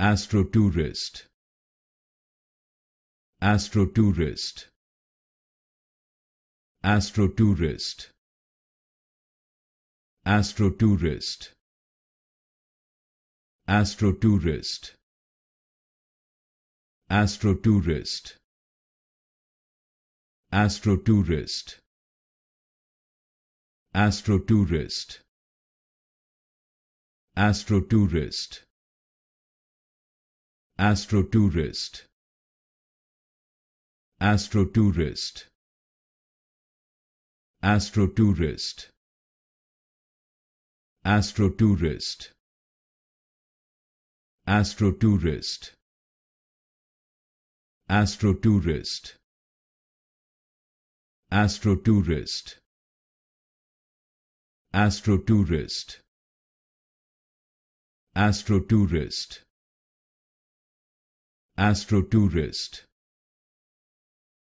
Astrotourist. Astrotourist. Astrotourist. Astrotourist. Astrotourist. Astrotourist. Astrotourist. Astrotourist. Astrotourist. Astrotourist. Astrotourist. Astrotourist. Astrotourist. Astrotourist. Astrotourist. Astrotourist. Astrotourist. Astrotourist. Astrotourist.